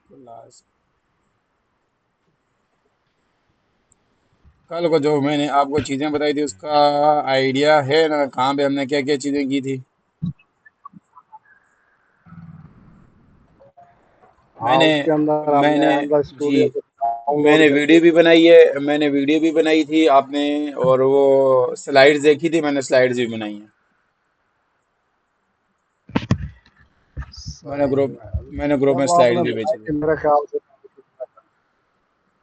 Class कल को जो मैंने आपको चीज़ें बताई थी उसका आइडिया है ना, कहाँ पे हमने क्या क्या चीज़ें की थी? हाँ, मैंने उसके अंदर हमने मैंने एंड्रॉइड जी, स्टूडियो को डाउनलोड मैंने करके। वीडियो भी बनाई है, मैंने वीडियो भी बनाई थी आपने, और वो स्लाइड्स देखी थी, मैंने स्लाइड्स भी बनाई हैं। मैंने सही ग्रुप है। मैंने ग्रुप में जब स्लाइड्स आपने भी बताया भेजी थी। कि मेरे ख्याल से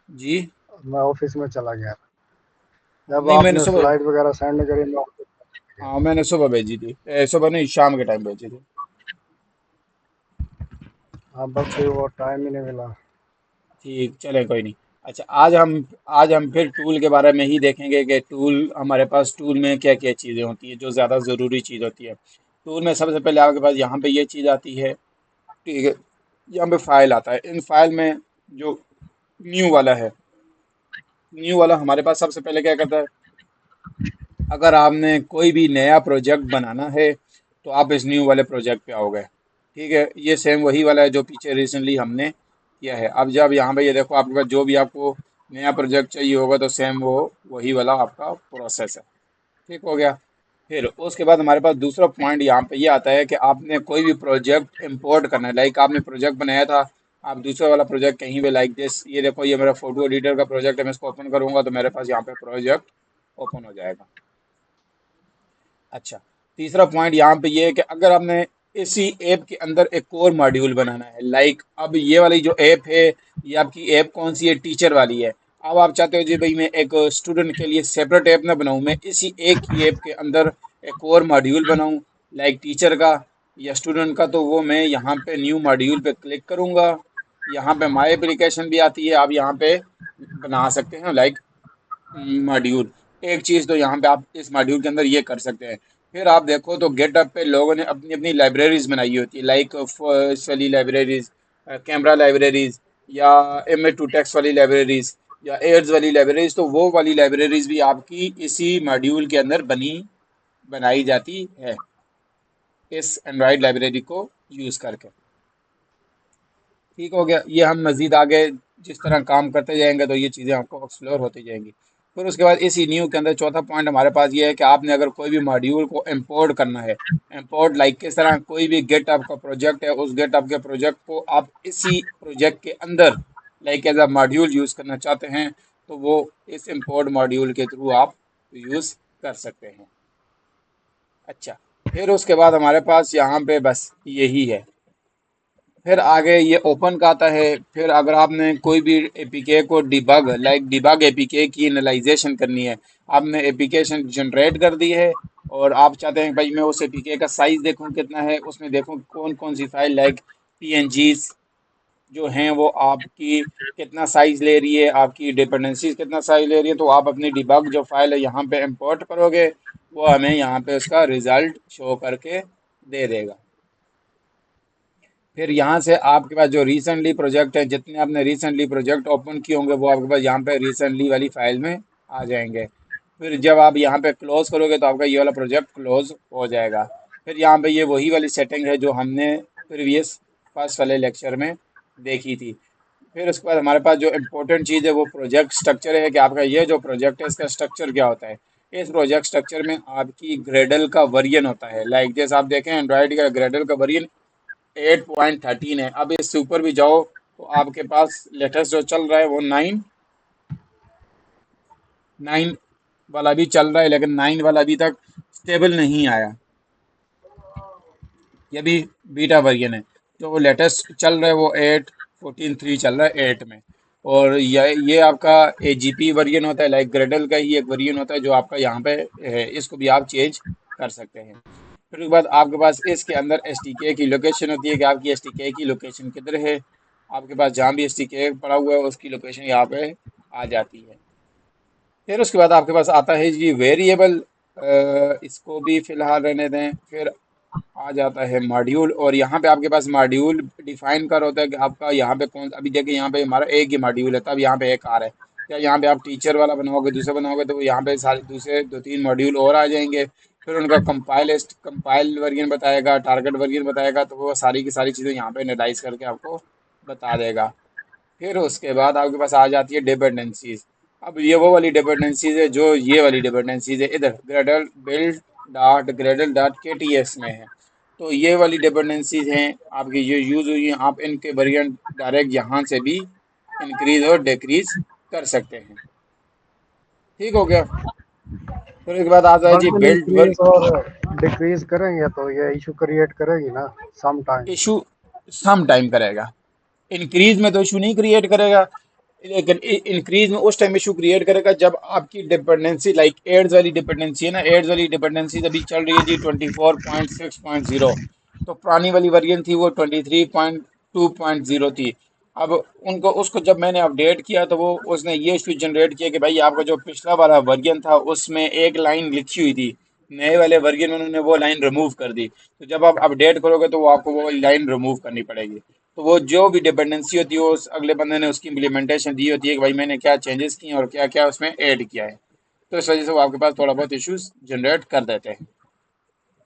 जी। मैं ऑफिस में चला गया। हाँ, जब नहीं मैंने आपने सुबह, स्लाइड वगैरह सेंड करी मैं ऑफिस में चला गया। हाँ मैंने सुबह भेजी थी, सुबह नहीं, शाम के टाइम भेजी थी। हाँ, बस अच्छा, फिर वो टाइम ही नहीं मिला। ठीक, चले कोई नहीं। अच्छा, आज हम फिर टूल के बारे में ही देखेंगे कि टूल, हमारे पास टूल में क्या क्या चीज़ें होती हैं जो ज़्यादा ज़रूरी चीज़ होती है। टूल में सबसे पहले आपके पास यहाँ पे ये चीज़ आती है, ठीक है। यहाँ पे फाइल आता है, इन फाइल में जो न्यू वाला है, न्यू वाला हमारे पास सबसे पहले क्या करता है, अगर आपने कोई भी नया प्रोजेक्ट बनाना है तो आप इस न्यू वाले प्रोजेक्ट पे आओगे, ठीक है। ये सेम वही वाला है जो पीछे रिसेंटली हमने किया है। अब जब यहाँ पे ये देखो, आपके पास जो भी आपको नया प्रोजेक्ट चाहिए होगा तो सेम वो वही वाला आपका प्रोसेस है, ठीक हो गया। फिर उसके बाद हमारे पास दूसरा पॉइंट यहाँ पे ये आता है कि आपने कोई भी प्रोजेक्ट इंपोर्ट करना है, लाइक आपने प्रोजेक्ट बनाया था, आप दूसरा वाला प्रोजेक्ट कहीं पे, लाइक दिस, ये देखो ये मेरा फोटो एडिटर का प्रोजेक्ट है, मैं इसको ओपन करूंगा तो मेरे पास यहाँ पे प्रोजेक्ट ओपन हो जाएगा। अच्छा, तीसरा पॉइंट यहाँ पे ये है कि अगर आपने इसी ऐप के अंदर एक और मॉड्यूल बनाना है, लाइक अब ये वाली जो ऐप है, ये आपकी ऐप कौन सी है, टीचर वाली है। अब आप चाहते हो जी भाई मैं एक स्टूडेंट के लिए सेपरेट ऐप ना बनाऊं, मैं इसी एक ही ऐप के अंदर एक और मॉड्यूल बनाऊं, लाइक टीचर का या स्टूडेंट का, तो वो मैं यहाँ पे न्यू मॉड्यूल पे क्लिक करूंगा। यहाँ पे माई एप्लीकेशन भी आती है, आप यहाँ पे बना सकते हैं लाइक मॉड्यूल। एक चीज़ तो यहाँ पे आप इस मॉड्यूल के अंदर ये कर सकते हैं। फिर आप देखो तो गेटअप पे लोगों ने अपनी अपनी लाइब्रेरीज बनाई होती है, लाइक वाली लाइब्रेरीज, कैमरा लाइब्रेरीज, या M2 टेक्स्ट वाली लाइब्रेरीज, या एड्स वाली लाइब्रेरीज, तो वो वाली लाइब्रेरीज भी आपकी इसी मॉड्यूल के अंदर बनाई जाती है, इस एंड्रॉयड लाइब्रेरी को यूज़ करके। ठीक हो गया। ये हम मजीद आगे जिस तरह काम करते जाएंगे तो ये चीज़ें आपको एक्सप्लोर होती जाएंगी। फिर उसके बाद इसी न्यू के अंदर चौथा पॉइंट हमारे पास ये है कि आपने अगर कोई भी मॉड्यूल को इंपोर्ट करना है, इंपोर्ट लाइक किस तरह, कोई भी गेट आपका प्रोजेक्ट है, उस गेट आपके प्रोजेक्ट को आप इसी प्रोजेक्ट के अंदर like as a module use करना चाहते हैं, तो वो इस इंपोर्ट मॉड्यूल के थ्रू आप यूज़ कर सकते हैं। अच्छा, फिर उसके बाद हमारे पास यहाँ पे बस यही है। फिर आगे ये ओपन का आता है। फिर अगर आपने कोई भी एपीके को डिबग, लाइक डिबग एपीके की एनालाइजेशन करनी है, आपने एप्लीकेशन जनरेट कर दी है और आप चाहते हैं भाई मैं उस एपीके का साइज देखूं कितना है, उसमें देखूं कौन कौन सी फाइल, लाइक पीएनजीज जो हैं वो आपकी कितना साइज ले रही है, आपकी डिपेंडेंसीज कितना साइज ले रही है, तो आप अपनी डिबग जो फाइल है यहाँ पे इंपोर्ट करोगे, वो हमें यहाँ पे उसका रिजल्ट शो करके दे देगा। फिर यहाँ से आपके पास जो रिसेंटली प्रोजेक्ट है, जितने आपने रिसेंटली प्रोजेक्ट ओपन किए होंगे वो आपके पास यहाँ पे रिसेंटली वाली फाइल में आ जाएंगे। फिर जब आप यहाँ पे क्लोज करोगे तो आपका ये वाला प्रोजेक्ट क्लोज हो जाएगा। फिर यहाँ पे ये वही वाली सेटिंग है जो हमने प्रीवियस फर्स्ट वाले लेक्चर में देखी थी। फिर उसके बाद हमारे पास जो इम्पोर्टेंट चीज़ है वो प्रोजेक्ट स्ट्रक्चर है, कि आपका ये जो प्रोजेक्ट है इसका स्ट्रक्चर क्या होता है। इस प्रोजेक्ट स्ट्रक्चर में आपकी ग्रेडल का वर्जन होता है, लाइक जैसे आप देखें एंड्रॉयड का ग्रेडल का वर्जन 8.13 है। अब इससे ऊपर भी जाओ तो आपके पास लेटेस्ट जो चल रहा है वो 9 वाला भी चल रहा है, लेकिन 9 वाला अभी तक स्टेबल नहीं आया, ये भी बीटा वर्जन है। जो लेटेस्ट चल रहा है वो 8.14.3 चल रहा है 8 में। और ये आपका AGP वर्जन होता है, लाइक ग्रेडल का ही एक वर्जन होता है जो आपका यहाँ पे है, इसको भी आप चेंज कर सकते हैं। फिर उसके बाद आपके पास इसके अंदर SDK की लोकेशन होती है, कि आपकी SDK की लोकेशन किधर है, आपके पास जहाँ भी SDK पड़ा हुआ है उसकी लोकेशन यहाँ पे आ जाती है। फिर उसके बाद आपके पास आता है जी वेरिएबल, इसको भी फिलहाल रहने दें। फिर आ जाता है मॉड्यूल, और यहाँ पे आपके पास मॉड्यूल डिफाइन कर होता है कि आपका यहाँ पे कौन, अभी देखिए यहाँ पे हमारा एक ही मॉड्यूल है, तब यहाँ पे एक आ रहा है। या यहाँ पे आप टीचर वाला बनाओगे, दूसरा बनाओगे, तो यहाँ पे सारे दूसरे दो तीन मॉड्यूल और आ जाएंगे। फिर उनका कंपाइल वर्जन बताएगा, टारगेट वर्जन बताएगा, तो वो सारी की सारी चीज़ें यहाँ पे एनालाइज करके आपको बता देगा। फिर उसके बाद आपके पास आ जाती है डिपेंडेंसीज। अब ये वो वाली डिपेंडेंसीज है जो ये वाली डिपेंडेंसीज है इधर Gradle build dot Gradle dot के टी एस में है। तो ये वाली डिपेंडेंसीज हैं आपकी जो यूज हुई हैं, आप इनके वेरिएंट डायरेक्ट यहाँ से भी इंक्रीज और डिक्रीज कर सकते हैं। ठीक हो गया। फिर उसके बाद आता है जी बर्डन बिल्ट इंक्रीज और डिक्रीज करेंगे तो ये इशू क्रिएट करेगी ना some time. Issue some time करेगा। इंक्रीज में तो इशू नहीं क्रिएट करेगा, लेकिन इंक्रीज में उस टाइम इशू क्रिएट करेगा जब आपकी डिपेंडेंसी लाइक एड्स वाली डिपेंडेंसी है ना, एड्स वाली डिपेंडेंसी अभी चल रही है जी 24.6.0। तो पुरानी वाली वर्जन थी वो 23.2.0 थी। अब उनको उसको जब मैंने अपडेट किया तो वो उसने ये इशू जनरेट किया कि भाई आपका जो पिछला वाला वर्जन था उसमें एक लाइन लिखी हुई थी, नए वाले वर्जन में उन्होंने वो लाइन रिमूव कर दी। तो जब आप अपडेट करोगे तो वो आपको वो लाइन रिमूव करनी पड़ेगी। तो वो जो भी डिपेंडेंसी होती है वो उस अगले बंदे ने उसकी इम्प्लीमेंटेशन दी होती है कि भाई मैंने क्या चेंजेस किए हैं और क्या क्या उसमें ऐड किया है। तो इस वजह से वो आपके पास थोड़ा बहुत इश्यूज जनरेट कर देते हैं।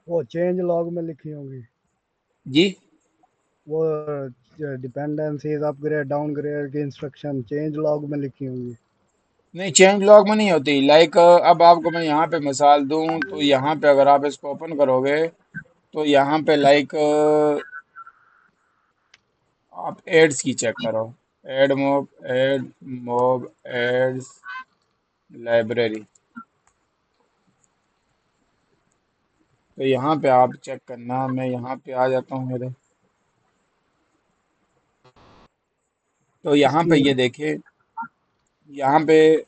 वो चेंज लॉग में लिखी होंगी जी। वो डिपेंडेंसीज अपग्रेड डाउनग्रेड की इंस्ट्रक्शन चेंज लॉग में लिखी होंगी। नहीं, चेंज लॉग में नहीं होती। लाइक अब आपको मैं यहाँ पे मिसाल दूं तो यहाँ पे अगर आप इसको ओपन करोगे तो यहाँ पे लाइक आप एड्स की चेक करो। Add mob ads library. तो यहाँ पे आप चेक करना, मैं यहाँ पे आ जाता हूँ मेरे। तो यहाँ पे इसकी ये देखें, यहाँ पे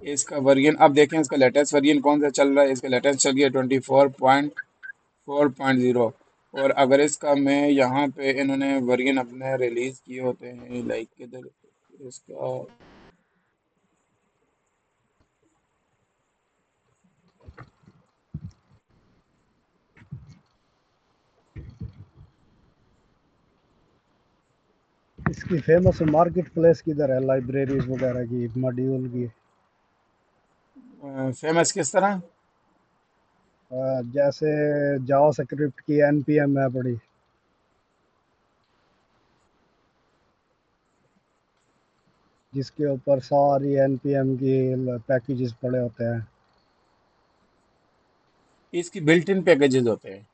इसका वर्जन अब देखें, इसका लेटेस्ट वर्जन कौन सा चल रहा है। इसका लेटेस्ट चल गया 24.4.0। और अगर इसका मैं यहाँ पे इन्होंने वर्जन अपने रिलीज किए होते हैं लाइक किधर इसका। इसकी फेमस मार्केट प्लेस किधर है लाइब्रेरीज वगैरह की मॉड्यूल की। फेमस किस तरह। जैसे जावा स्क्रिप्ट की एनपीएम है बड़ी जिसके ऊपर सारी एनपीएम की पैकेजेस पड़े होते हैं। इसकी बिल्ट इन पैकेजेस होते हैं।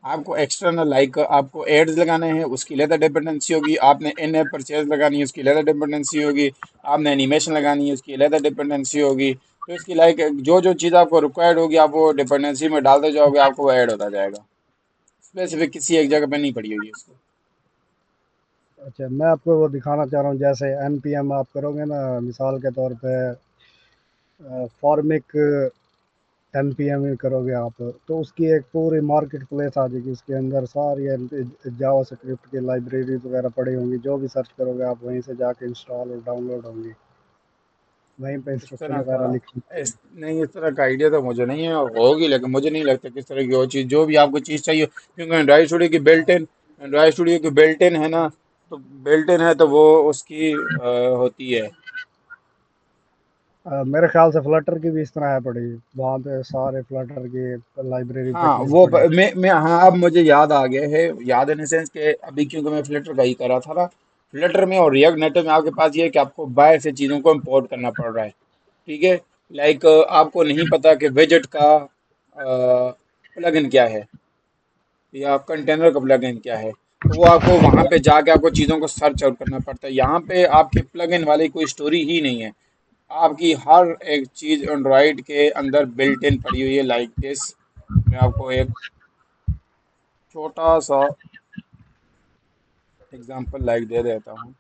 आपको एक्सटर्नल लाइक आपको एड्स लगाने हैं उसकी लेदर डिपेंडेंसी होगी, आपने इन ऐप परचेज लगानी है उसकी लेदर डिपेंडेंसी होगी, आपने एनिमेशन लगानी है उसकी लेदर डिपेंडेंसी होगी। तो इसकी लाइक जो जो चीज़ आपको रिक्वायर्ड होगी आप वो डिपेंडेंसी में डालते जाओगे, आपको वो ऐड होता जाएगा। स्पेसिफिक किसी एक जगह पे नहीं पड़ी हुई है इसको। अच्छा मैं आपको वो दिखाना चाह रहा हूँ जैसे एनपीएम आप करोगे ना मिसाल के तौर पे फॉर्मिक एनपीएम करोगे आप तो उसकी एक पूरी मार्केट प्लेस आ जाएगी उसके अंदर सारी जावा स्क्रिप्ट की लाइब्रेरीज वगैरह पड़ी होंगी जो भी सर्च करोगे आप वहीं से जाके इंस्टॉल और डाउनलोड होंगी वहीं पे इस इंस्ट्रक्शन तरह का वगैरह लिखी होंगी। नहीं, इस तरह का आइडिया तो मुझे नहीं है, होगी लेकिन मुझे नहीं लगता किस तरह की वो चीज़ जो भी आपको चीज़ चाहिए, क्योंकि एंड्रॉइड स्टूडियो की बिल्ट इन है ना। तो बिल्ट इन है तो वो उसकी होती है। मेरे ख्याल से फ्लटर की भी इस तरह है पड़ी वहाँ पे सारे फ्लटर की लाइब्रेरी हाँ पैकेज वो पड़े हैं। मैं हाँ अब मुझे याद आ गया है, याद इन सेंस के अभी क्योंकि मैं फ्लटर का ही करा था ना। फ्लटर में और रिएक्ट नेटिव में आपके पास ये है कि आपको बाहर से चीज़ों को इम्पोर्ट करना पड़ रहा है। ठीक है। लाइक आपको नहीं पता कि वेजेट का प्लगइन क्या है या कंटेनर का प्लगइन क्या है। तो वो आपको वहाँ पे जाके आपको चीज़ों को सर्च आउट करना पड़ता है। यहाँ पे आपके प्लगइन वाली कोई स्टोरी ही नहीं है। आपकी हर एक चीज़ एंड्रॉइड के अंदर बिल्ट इन पड़ी हुई है लाइक दिस। मैं आपको एक छोटा सा एग्जांपल लाइक दे देता हूँ।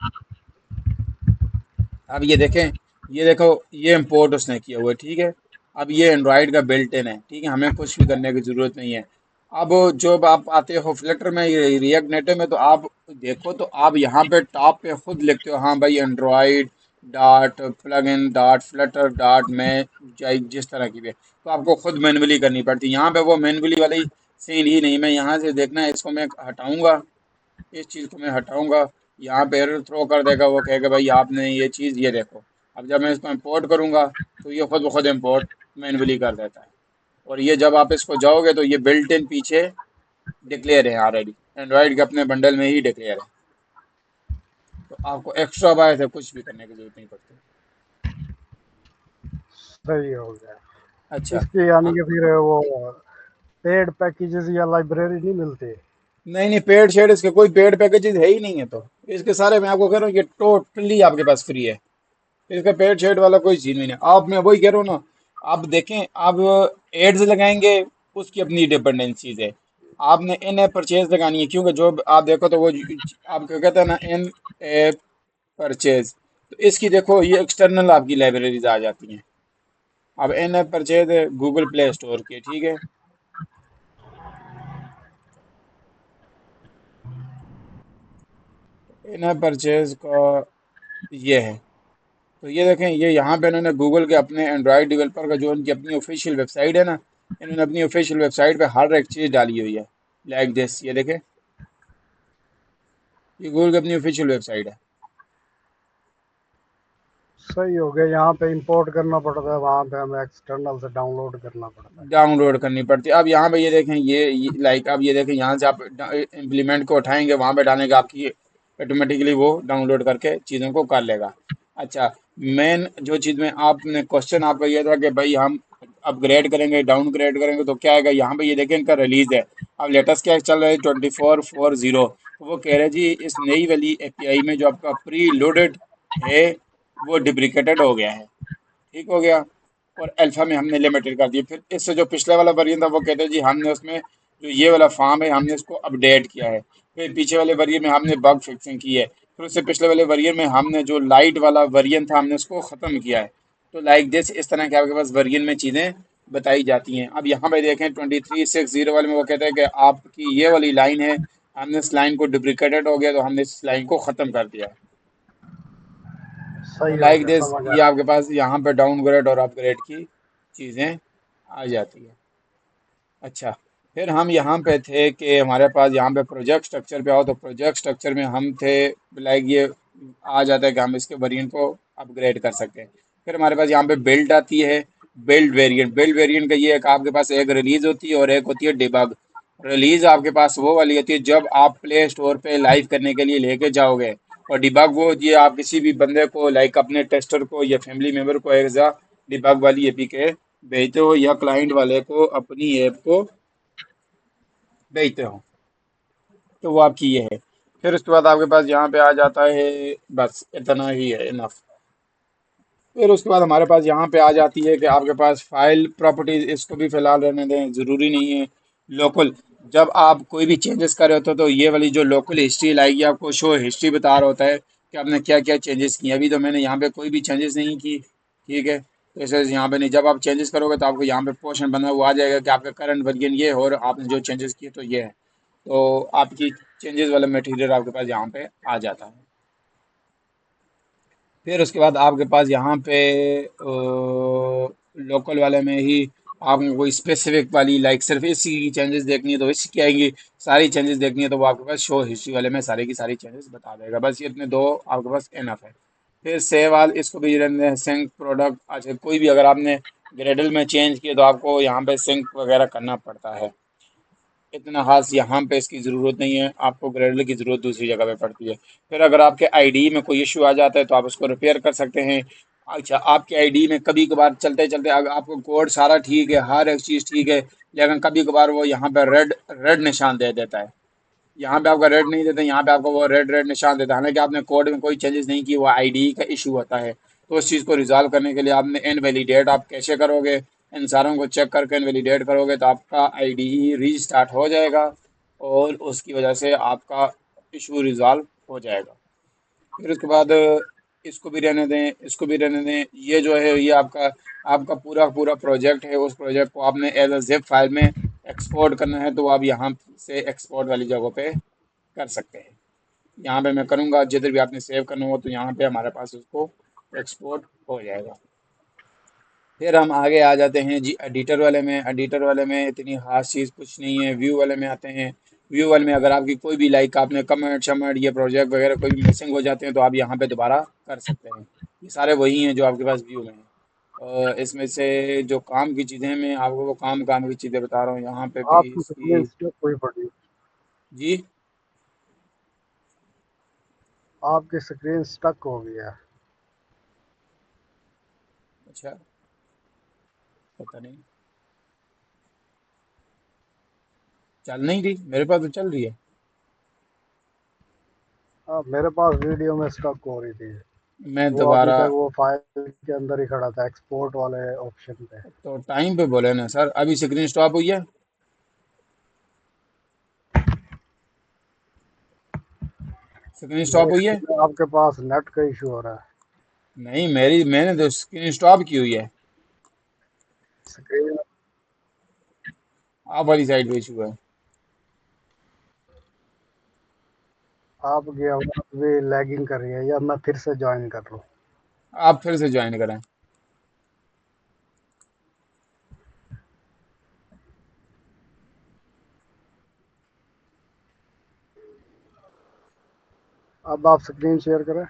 अब ये देखें, ये देखो, ये इंपोर्ट उसने किया हुआ है। ठीक है। अब ये एंड्रॉइड का बिल्ट इन है। ठीक है, हमें कुछ भी करने की ज़रूरत नहीं है। अब जब आप आते हो फ्लटर में रिएक्ट नेटिव में तो आप देखो तो आप यहाँ पे टॉप पे खुद लिखते हो हाँ भाई Android dot plug in dot Flutter dot में जिस तरह की भी है, तो आपको खुद मैनुअली करनी पड़ती है। यहाँ पे वो मैनुअली वाली सीन ही नहीं। मैं यहाँ से देखना है इसको मैं हटाऊंगा, इस चीज़ को मैं हटाऊंगा, यहाँ पे एरर थ्रो कर देगा, वो कहेगा भाई आपने ये चीज़ ये देखो। अब जब मैं इसको इंपोर्ट करूँगा तो ये खुद ब खुद इंपोर्ट मैन्युअली कर देता है। और ये जब आप इसको जाओगे तो ये बिल्ट इन पीछे डिक्लेयर है ऑलरेडी, एंड्रॉइड के अपने बंडल में ही डिक्लेयर है। आपको एक्स्ट्रा बाय से कुछ भी करने की जरूरत नहीं पड़ती। सही हो गया। अच्छा। इसके यानी हाँ, कि फिर वो पेड पैकेजेस या लाइब्रेरी नहीं मिलती? नहीं नहीं, पेड शेड इसके कोई पेड पैकेजेस है ही नहीं है, तो इसके सारे मैं आपको कह रहा हूँ ये टोटली आपके पास फ्री है। इसका पेड शेड वाला कोई सीन नहीं है। आप, मैं वही कह रहा हूँ ना, आप देखें, आप एड्स लगाएंगे, उसकी अपनी डिपेंडेंसीज है। आपने इन ऐप परचेज लगानी है, क्योंकि जो आप देखो तो वो आप क्या कहते हैं ना, इन ऐप परचेज, तो इसकी देखो ये एक्सटर्नल आपकी लाइब्रेरीज आ जाती हैं। अब इन ऐप परचेज है गूगल प्ले स्टोर की, ठीक है। इन ऐप परचेज का ये है, तो ये देखें, ये यहाँ पे इन्होंने गूगल के अपने एंड्रॉयड डेवलपर का जो उनकी अपनी ऑफिशियल वेबसाइट है ना, इन्होंने अपनी ऑफिशियल वेबसाइट पे हर एक चीज़ डाली हुई है। लाइक दिस, ये देखें, ये गूगल की अपनी ऑफिशियल वेबसाइट है। सही हो गया। यहाँ पे इंपोर्ट करना पड़ता है, वहाँ पे हमें एक्सटर्नल से डाउनलोड करना पड़ता है। डाउनलोड करनी पड़ती है। अब यहाँ पे ये देखें, ये लाइक, अब ये देखें, यहाँ से आप इम्प्लीमेंट को उठाएंगे, वहाँ पे डालेंगे, आपकी ऑटोमेटिकली वो डाउनलोड करके चीज़ों को कर लेगा। अच्छा, मेन जो चीज़ में आपने क्वेश्चन आपका ये था कि भाई हम अपग्रेड करेंगे डाउनग्रेड करेंगे तो क्या आएगा, यहाँ पे ये देखें इनका रिलीज है। अब लेटेस्ट क्या चल रहा है, 24.40। तो वो कह रहे जी इस नई वाली एपीआई में जो आपका प्री लोडेड है वो डिप्रिकेटेड हो गया है, ठीक हो गया। और अल्फा में हमने लिमिटेड कर दिया। फिर इससे जो पिछले वाला वर्जन था वो कहते हैं जी हमने उसमें जो ये वाला फॉर्म है हमने इसको अपडेट किया है। फिर पीछे वाले वर्जन में हमने बग फिक्सिंग की है। फिर उससे पिछले वाले वर्जन में हमने जो लाइट वाला वर्जन था हमने उसको ख़त्म किया है। तो लाइक दिस, इस तरह के आपके पास वर्जन में चीज़ें बताई जाती हैं। अब यहाँ पे देखें 2360 वाले में वो कहते हैं कि आपकी ये वाली लाइन है, हमने इस लाइन को डुप्लिकेटेड हो गया तो हमने इस लाइन को ख़त्म कर दिया है। तो सही हो लाइक गया, दिस, समझ ये आया। आपके पास यहाँ पे डाउनग्रेड और अपग्रेड की चीज़ें आ जाती है। अच्छा, फिर हम यहाँ पे थे कि हमारे पास यहाँ पे प्रोजेक्ट स्ट्रक्चर पे आओ, तो प्रोजेक्ट स्ट्रक्चर में हम थे, लाइक ये आ जाता है कि हम इसके वेरिएंट को अपग्रेड कर सकते हैं। फिर हमारे पास यहाँ पे बिल्ड आती है। बिल्ड वेरिएंट का ये है कि आपके पास एक रिलीज होती है और एक होती है डिबग। रिलीज आपके पास वो वाली होती है जब आप प्ले स्टोर पे लाइव करने के लिए लेके जाओगे, और डिबग वो ये आप किसी भी बंदे को, लाइक अपने टेस्टर को या फैमिली मेम्बर को एज अ डिबग वाली एपीके भेजते हो, या क्लाइंट वाले को अपनी ऐप को भेजते हो। तो वो आपकी ये है। फिर उसके बाद आपके पास यहाँ पे आ जाता है, बस इतना ही है, इनफ। फिर उसके बाद हमारे पास यहाँ पे आ जाती है कि आपके पास फाइल प्रॉपर्टीज, इसको भी फिलहाल रहने दें, ज़रूरी नहीं है। लोकल, जब आप कोई भी चेंजेस कर रहे होते हो तो ये वाली जो लोकल हिस्ट्री लाएगी, आपको शो हिस्ट्री बता रहा होता है कि आपने क्या क्या चेंजेस किए। अभी तो मैंने यहाँ पे कोई भी चेंजेस नहीं की, ठीक है। तो ऐसे यहाँ पे नहीं, जब आप चेंजेस करोगे तो आपको यहाँ पे पोर्शन बना हुआ आ जाएगा कि आपका करंट वर्जन ये है और आपने जो चेंजेस किए तो ये है। तो आपकी चेंजेस वाला मटेरियल आपके पास यहाँ पे आ जाता है। फिर उसके बाद आपके पास यहाँ पे लोकल वाले में ही आपको कोई स्पेसिफिक वाली, लाइक सिर्फ इसी की चेंजेस देखनी है तो इसी की आएंगी। सारी चेंजेस देखनी है तो वो आपके पास शो हिस्ट्री वाले में सारी की सारी चेंजेस बता देगा। बस ये इतने दो आपके पास इनफ है। फिर सेव ऑल, इसको भी रहने हैं। सिंक प्रोडक्ट, अच्छा कोई भी अगर आपने ग्रेडल में चेंज किए तो आपको यहाँ पे सिंक वगैरह करना पड़ता है। इतना खास यहाँ पे इसकी ज़रूरत नहीं है, आपको ग्रेडल की ज़रूरत दूसरी जगह पे पड़ती है। फिर अगर आपके आईडी में कोई इशू आ जाता है तो आप उसको रिपेयर कर सकते हैं। अच्छा, आपके आईडी में कभी कभार चलते चलते अगर आपको कोड सारा ठीक है, हर एक चीज़ ठीक है, लेकिन कभी कभार वो यहाँ पे रेड रेड निशान दे देता है। यहाँ पे आपका रेड नहीं देता, यहाँ पे आपको वो रेड रेड निशान देता है, हालांकि आपने कोड में कोई चेंजेस नहीं की, वो आईडी का इशू होता है। तो उस चीज़ को रिजॉल्व करने के लिए आपने इनवैलिडेट आप कैसे करोगे, इन सारों को चेक करके इनवैलिडेट करोगे तो आपका आईडी रीस्टार्ट हो जाएगा और उसकी वजह से आपका इशू रिजॉल्व हो जाएगा। फिर उसके बाद इसको भी रहने दें, इसको भी रहने दें। ये जो है ये आपका आपका पूरा पूरा प्रोजेक्ट है। उस प्रोजेक्ट को आपने एज अ जिप फाइल में एक्सपोर्ट करना है तो आप यहाँ से एक्सपोर्ट वाली जगह पे कर सकते हैं। यहाँ पे मैं करूँगा, जिधर भी आपने सेव करना हो तो यहाँ पे हमारे पास उसको एक्सपोर्ट हो जाएगा। फिर हम आगे आ जाते हैं जी एडिटर वाले में। एडिटर वाले में इतनी खास चीज़ कुछ नहीं है। व्यू वाले में आते हैं। व्यू वाले में अगर आपकी कोई भी, लाइक आपने कमेंट शमेंट ये प्रोजेक्ट वगैरह कोई भी मिसिंग हो जाते हैं तो आप यहाँ पे दोबारा कर सकते हैं। ये सारे वही हैं जो आपके पास व्यू में हैं। इसमें से जो काम की चीज़ें, मैं आपको वो काम काम की चीज़ें बता रहा हूँ। यहाँ पे भी आपकी कितनी इसकी, स्टेप कोई पड़ी? जी, आपकी स्क्रीन स्टक हो गई है। अच्छा, पता नहीं, चल नहीं रही, मेरे पास तो चल रही है। हाँ, मेरे पास वीडियो में स्टक हो रही थी। मैं वो अभी दोबारा, तक वो फाइल के अंदर ही खड़ा था, एक्सपोर्ट वाले ऑप्शन पे। तो टाइम पे बोले ना सर, अभी स्क्रीन स्टॉप हुई है। स्क्रीन स्टॉप हुई है। देखिए, आपके पास नेट का इशू हो रहा है। नहीं, मैंने तो स्क्रीन स्टॉप की हुई है। स्क्रीन आप वाली साइड पे इशू है। आपकी आवाज़ भी लैगिंग कर रही है, या मैं फिर से ज्वाइन कर लूँ? आप फिर से ज्वाइन करें। अब आप स्क्रीन शेयर करें।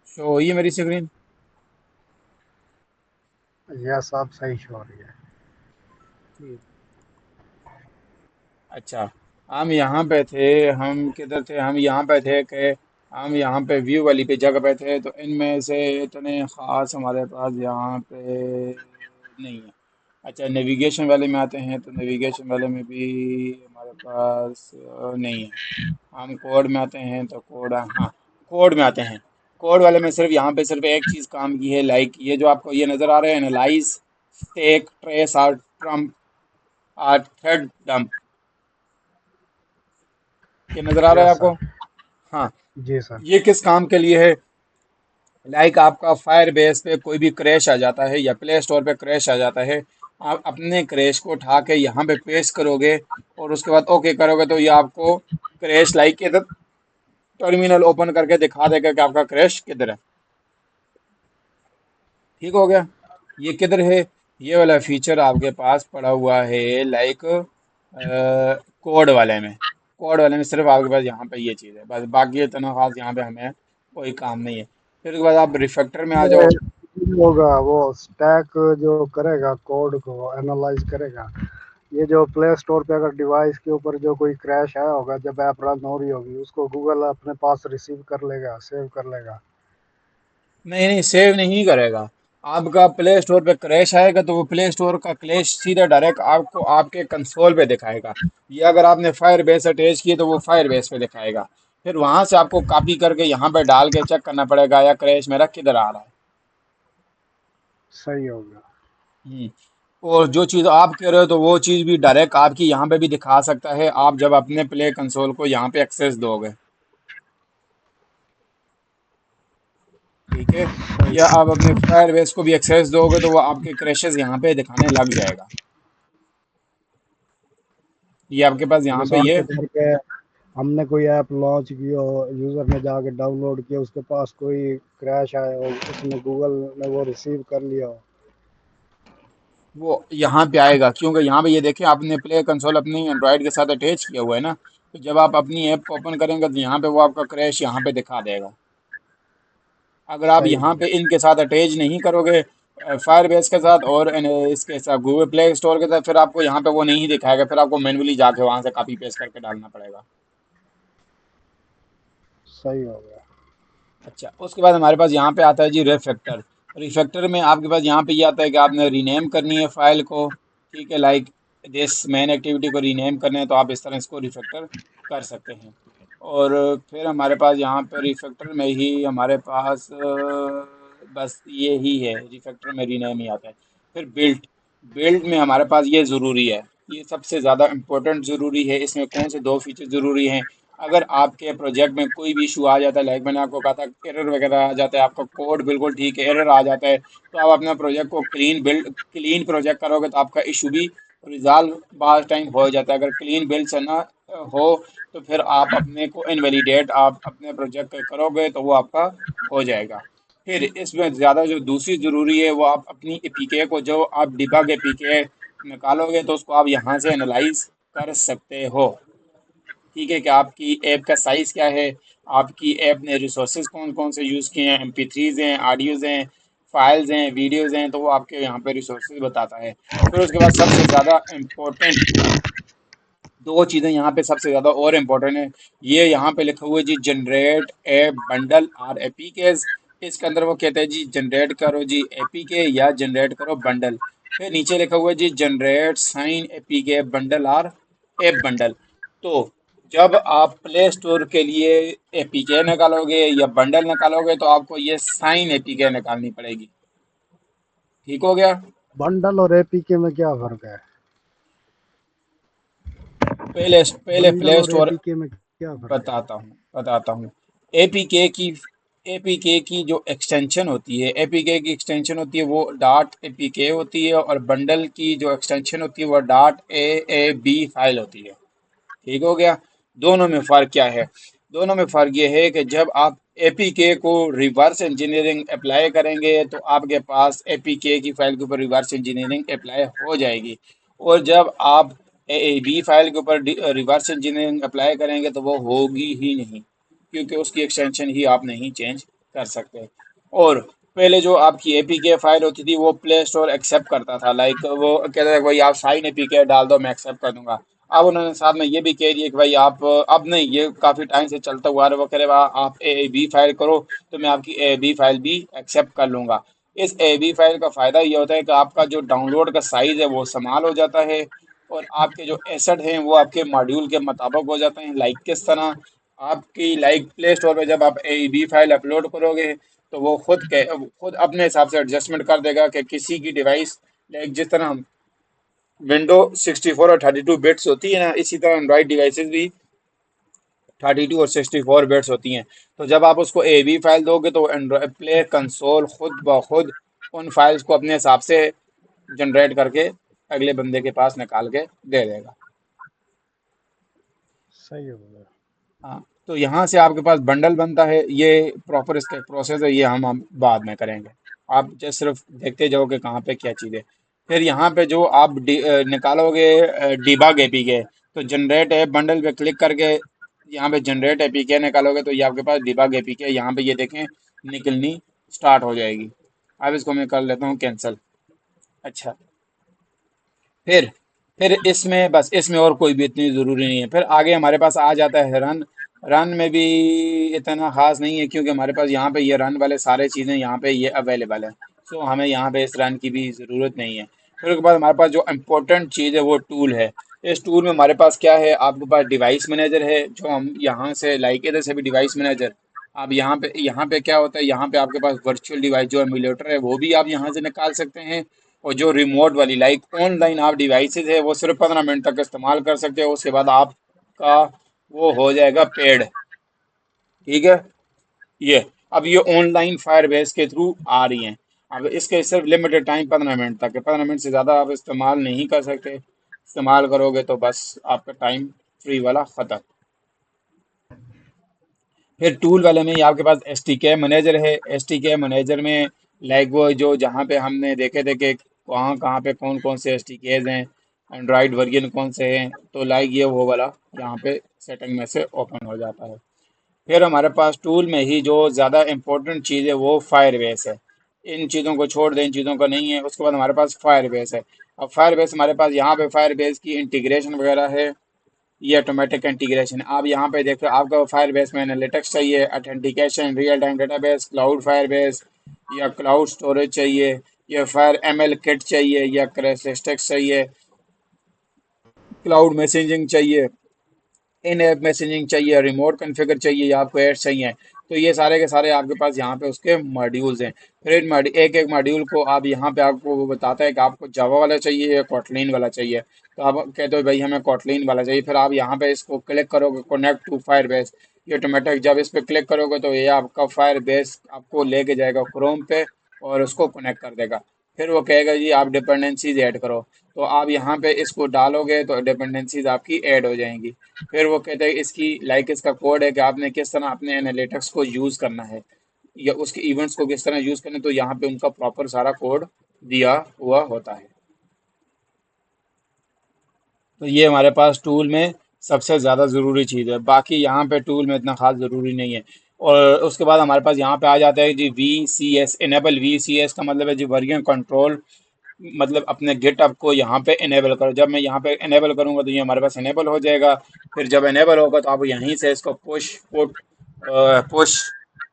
शो हुई है मेरी स्क्रीन। यस, आप सही शो हो रही है। ठीक। अच्छा, हम यहाँ पे थे, हम किधर थे, हम यहाँ पे थे कि हम यहाँ पे व्यू वाली पे जगह पे थे, तो इनमें से इतने ख़ास हमारे पास यहाँ पे नहीं है। अच्छा, नेविगेशन वाले में आते हैं, तो नेविगेशन वाले में भी हमारे पास नहीं है। हम कोड में आते हैं, तो कोड, हाँ, कोड में आते हैं। कोड वाले में सिर्फ यहाँ पे सिर्फ एक चीज़ काम की है, लाइक ये जो आपको ये नज़र आ रहे हैं, एनालाइज, स्टेक, ट्रेस और ट्रम्प और थ्रेड डंप, ये नज़र आ रहा है यस आपको। सर। हाँ, जी सर। ये किस काम के लिए है? लाइक आपका फायर बेस पे कोई भी क्रैश आ जाता है या प्ले स्टोर पे क्रैश आ जाता है, आप अपने क्रैश को उठा के यहाँ पे पेस्ट करोगे और उसके बाद ओके करोगे, तो ये आपको क्रैश लाइक इधर टर्मिनल ओपन करके दिखा देगा कि आपका क्रैश किधर है। ठीक हो गया। ये किधर है? ये वाला फीचर आपके पास पड़ा हुआ है लाइक कोड वाले में। कोड वाले में सिर्फ आपके पास यहाँ पे ये चीज़ है बस, बाकी इतना खास यहाँ पे हमें कोई काम नहीं है। फिर उसके बाद आप रिफैक्टर में आ ये जाओ। होगा वो स्टैक जो करेगा, कोड को एनालाइज करेगा। ये जो प्ले स्टोर पे अगर डिवाइस के ऊपर जो कोई क्रैश आया होगा, जब ऐप रन हो रही होगी, उसको गूगल अपने पास रिसीव कर लेगा, सेव कर लेगा। नहीं नहीं, सेव नहीं करेगा। आपका प्ले स्टोर पे क्रैश आएगा तो वो प्ले स्टोर का क्रैश सीधा डायरेक्ट आपको आपके कंसोल पे दिखाएगा। ये अगर आपने फायर बेस अटैच की तो वो फायर बेस पे दिखाएगा। फिर वहां से आपको कॉपी करके यहाँ पे डाल के चेक करना पड़ेगा या क्रैश मेरा किधर आ रहा है। सही होगा। हम्म। और जो चीज़ आप कह रहे हो तो वो चीज़ भी डायरेक्ट आपकी यहाँ पे भी दिखा सकता है, आप जब अपने प्ले कंसोल को यहाँ पे एक्सेस दोगे। ठीक है। सही। या आप अपने फायर बेस को भी एक्सेस दोगे तो वो आपके क्रैशेस यहाँ पे दिखाने लग जाएगा। ये आपके पास यहाँ पे मिसाल ये। के तौर पे, हमने कोई ऐप लॉन्च की हो, यूज़र ने जाके डाउनलोड किया, उसके पास कोई क्रैश आया हो, उसने गूगल ने वो रिसीव कर लिया हो। वो यहाँ पे आएगा क्योंकि यहाँ पे ये देखें आपने प्ले कंसोल अपनी एंड्रॉयड के साथ अटैच किया हुआ है ना, तो जब आप अपनी ऐप को ओपन करेंगे तो यहाँ पे वो आपका क्रैश यहाँ पे दिखा देगा। अगर आप सही यहाँ है। पे इनके साथ अटैच नहीं करोगे, फायर बेस के साथ और इसके साथ गूगल प्ले स्टोर के साथ, फिर आपको यहाँ पे वो नहीं दिखाएगा, फिर आपको मैन्युअली जाके वहाँ से कॉपी पेस्ट करके डालना पड़ेगा। सही हो गया। अच्छा, उसके बाद हमारे पास यहाँ पे आता है जी रिफैक्टर। रिफैक्टर में आपके पास यहाँ पे ये आता है कि आपने रीनेम करनी है फाइल को। ठीक है, लाइक दिस मेन एक्टिविटी को रीनेम करना है तो आप इस तरह इसको रिफैक्टर कर सकते हैं। और फिर हमारे पास यहाँ पे रिफैक्टर में ही हमारे पास बस ये ही है, रिफैक्टर में रीनेम ही आता है। फिर बिल्ट, बिल्ट में हमारे पास ये ज़रूरी है, ये सबसे ज़्यादा इम्पोर्टेंट ज़रूरी है। इसमें कौन से दो फीचर ज़रूरी हैं? अगर आपके प्रोजेक्ट में कोई भी इशू आ जाता है, लाइक मैंने आपको कहा था एरर वगैरह आ जाता है, आपका कोड बिल्कुल ठीक है, एरर आ जाता है, तो आप अपना प्रोजेक्ट को क्लीन प्रोजेक्ट करोगे तो आपका इशू भी रिजॉल्व बार टाइम हो जाता है। अगर क्लीन बिल्ड से ना हो तो फिर आप अपने को इनवैलिडेट आप अपने प्रोजेक्ट करोगे तो वो आपका हो जाएगा। फिर इसमें ज़्यादा जो दूसरी ज़रूरी है वो आप अपनी एपीके को, जो आप डिबग एपीके निकालोगे तो उसको आप यहाँ से एनालाइज कर सकते हो। ठीक है, कि आपकी ऐप का साइज़ क्या है, आपकी ऐप ने रिसोर्सेज कौन कौन से यूज़ किए हैं, MP3s हैं, ऑडियोज़ हैं, फाइल्स हैं, वीडियोज़ हैं, तो वो आपके यहाँ पे रिसोर्सेज बताता है। फिर उसके बाद सबसे ज़्यादा इम्पोर्टेंट दो चीज़ें यहाँ पे सबसे ज़्यादा और इम्पोर्टेंट है। ये यहाँ पे लिखा हुआ है जी, generate a bundle or APKs. इसके अंदर वो कहते हैं जी जनरेट करो जी एपीके या जनरेट करो बंडल। फिर नीचे लिखा हुआ है जी generate sign APK bundle or app bundle. तो जब आप प्ले स्टोर के लिए एपीके निकालोगे या बंडल निकालोगे तो आपको ये साइन एपीके निकालनी पड़ेगी। ठीक हो गया। बंडल और एपीके में क्या फ़र्क है? पहले पहले बंडल प्ले और स्टोर एपीके में क्या फ़र्क है? बताता हूँ। एपीके की एपीके की जो एक्सटेंशन होती है, एपीके की एक्सटेंशन होती है वो डॉट एपीके होती है, और बंडल की जो एक्सटेंशन होती है वो डॉट ए बी फाइल होती है। ठीक हो गया। दोनों में फ़र्क क्या है? दोनों में फ़र्क ये है कि जब आप एपीके को रिवर्स इंजीनियरिंग अप्लाई करेंगे तो आपके पास एपीके की फाइल के ऊपर रिवर्स इंजीनियरिंग अप्लाई हो जाएगी, और जब आप बी फाइल के ऊपर रिवर्स इंजीनियरिंग अप्लाई करेंगे तो वो होगी ही नहीं, क्योंकि उसकी एक्सटेंशन ही आप नहीं चेंज कर सकते। और पहले जो आपकी एपीके फाइल होती थी वो प्ले स्टोर एक्सेप्ट करता था, लाइक वो कहता था भाई आप साइन एपीके डाल दो मैं एक्सेप्ट कर दूंगा। अब उन्होंने साथ में ये भी कह दिया कि भाई आप, अब नहीं, ये काफ़ी टाइम से चलता हुआ आ रहा है, वो कह रहे आप ए बी फाइल करो तो मैं आपकी ए बी फाइल भी एक्सेप्ट कर लूँगा। इस ए बी फाइल का फ़ायदा ये होता है कि आपका जो डाउनलोड का साइज़ है वो संभाल हो जाता है, और आपके जो एसेट हैं वो आपके मॉड्यूल के मुताबिक हो जाते हैं। लाइक किस तरह? आपकी लाइक प्ले स्टोर पे जब आप ए बी फाइल अपलोड करोगे तो वो खुद अपने हिसाब से एडजस्टमेंट कर देगा कि किसी की डिवाइस, लाइक जिस तरह विंडो 64 और 32 बिट्स होती है ना, इसी तरह एंड्रॉइड डिवाइसेस भी 32 और 64 बिट्स होती हैं। तो जब आप उसको ए बी फाइल दोगे तो एंड्रॉइड प्ले कंसोल खुद ब खुद उन फाइल्स को अपने हिसाब से जनरेट करके अगले बंदे के पास निकाल के दे देगा। सही हो गया। हाँ, तो यहाँ से आपके पास बंडल बनता है। ये प्रॉपर इसका एक प्रोसेस है, ये हम बाद में करेंगे। आप जस्ट सिर्फ देखते जाओ कि कहाँ पे क्या चीज़ है। फिर यहाँ पे जो आप निकालोगे डिबग एपीके, तो जनरेट ऐप बंडल पे क्लिक करके यहाँ पे जनरेट एपीके निकालोगे तो ये आपके पास डिबग एपीके यहाँ पे ये देखें निकलनी स्टार्ट हो जाएगी। अब इसको मैं कर लेता हूँ कैंसिल। अच्छा, फिर फिर इसमें बस, इसमें और कोई भी इतनी ज़रूरी नहीं है। फिर आगे हमारे पास आ जाता है रन। रन में भी इतना ख़ास नहीं है, क्योंकि हमारे पास यहाँ पे ये रन वाले सारे चीज़ें यहाँ पे ये अवेलेबल है। सो हमें यहाँ पे इस रन की भी ज़रूरत नहीं है। फिर उसके बाद हमारे पास जो इम्पोर्टेंट चीज़ है वो टूल है। इस टूल में हमारे पास क्या है, आपके पास डिवाइस मैनेजर है, जो हम यहाँ से लाइक इधर से भी डिवाइस मैनेजर, आप यहाँ पे क्या होता है, यहाँ पे आपके पास वर्चुअल डिवाइस जो एमुलेटर है वो भी आप यहाँ से निकाल सकते हैं। और जो रिमोट वाली लाइक ऑनलाइन आप डिवाइसेज है वो सिर्फ 15 मिनट तक इस्तेमाल कर सकते हो, उसके बाद आपका वो हो जाएगा पेड। ठीक है। ये अब ये ऑनलाइन फायरबेस के थ्रू आ रही हैं। अब इसके सिर्फ लिमिटेड टाइम 15 मिनट तक है, 15 मिनट से ज़्यादा आप इस्तेमाल नहीं कर सकते। इस्तेमाल करोगे तो बस आपका टाइम फ्री वाला ख़त्म। फिर टूल वाले में ही आपके पास एस टी के मैनेजर है। एस टी के मैनेजर में लाइक वो जो जहाँ पे हमने देखे थे कि कहाँ कहाँ पे कौन कौन से एस टी केज हैं, एंड्रॉयड वर्जन कौन से हैं, तो लाइक ये वो वाला यहाँ पे सेटिंग में से ओपन हो जाता है। फिर हमारे पास टूल में ही जो ज़्यादा इम्पोर्टेंट चीज़ है वो फायरबेस है। इन चीज़ों को छोड़ दें, इन चीज़ों का नहीं है। उसके बाद हमारे पास फायरबेस है। अब फायरबेस हमारे पास यहाँ पे फायरबेस की इंटीग्रेशन वगैरह है, ये ऑटोमेटिक इंटीग्रेशन। आप यहाँ पे देखो, आपका फायर बेस में एनालिटिक्स चाहिए, authentication, real time database, cloud fire base या क्लाउड स्टोरेज चाहिए, या फायर एमएल किट चाहिए, या क्रैशस्टिक्स चाहिए, क्लाउड मैसेजिंग चाहिए, इन ऐप मैसेजिंग चाहिए, रिमोट कॉन्फ़िगर चाहिए, या आपको एड्स चाहिए। तो ये सारे के सारे आपके पास यहाँ पे उसके मॉड्यूल्स हैं। फिर एक एक मॉड्यूल को आप यहाँ पे आपको वो बताता है कि आपको जावा वाला चाहिए या कॉटलिन वाला चाहिए। तो आप कहते हो भाई हमें कॉटलिन वाला चाहिए, फिर आप यहाँ पे इसको क्लिक करोगे कनेक्ट टू फायर बेस। ये ऑटोमेटिक जब इस पे क्लिक करोगे तो ये आपका फायर बेस आपको लेके जाएगा क्रोम पे और उसको कनेक्ट कर देगा। फिर वो कहेगा जी आप डिपेंडेंसीज ऐड करो, तो आप यहाँ पे इसको डालोगे तो डिपेंडेंसीज आपकी ऐड हो जाएंगी। फिर वो कहते हैं इसकी लाइक इसका कोड है कि आपने किस तरह अपने एनालिटिक्स को यूज़ करना है, या उसके इवेंट्स को किस तरह यूज़ करना है, तो यहाँ पे उनका प्रॉपर सारा कोड दिया हुआ होता है। तो ये हमारे पास टूल में सबसे ज़्यादा ज़रूरी चीज़ है। बाकी यहाँ पे टूल में इतना ख़ास ज़रूरी नहीं है। और उसके बाद हमारे पास यहाँ पे आ जाता है जी VCS इनेबल। VCS का मतलब है जी वर्जन कंट्रोल, मतलब अपने गिटहब को यहाँ पे इनेबल करो। जब मैं यहाँ पे इनेबल करूँगा तो ये हमारे पास इनेबल हो जाएगा। फिर जब इनेबल होगा तो आप यहीं से इसको पुश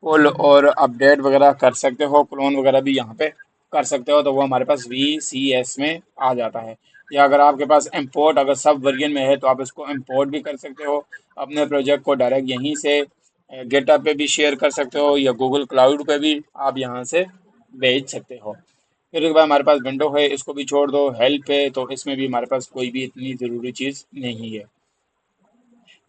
पुल और अपडेट वगैरह कर सकते हो, क्लोन वगैरह भी यहाँ पे कर सकते हो, तो वो हमारे पास VCS में आ जाता है। या अगर आपके पास इम्पोर्ट अगर सब वर्जन में है तो आप इसको इम्पोर्ट भी कर सकते हो अपने प्रोजेक्ट को डायरेक्ट यहीं से गिटहब पे भी शेयर कर सकते हो, या गूगल क्लाउड पे भी आप यहाँ से भेज सकते हो। फिर उसके बाद हमारे पास विंडो है, इसको भी छोड़ दो। हेल्प है तो इसमें भी हमारे पास कोई भी इतनी ज़रूरी चीज़ नहीं है।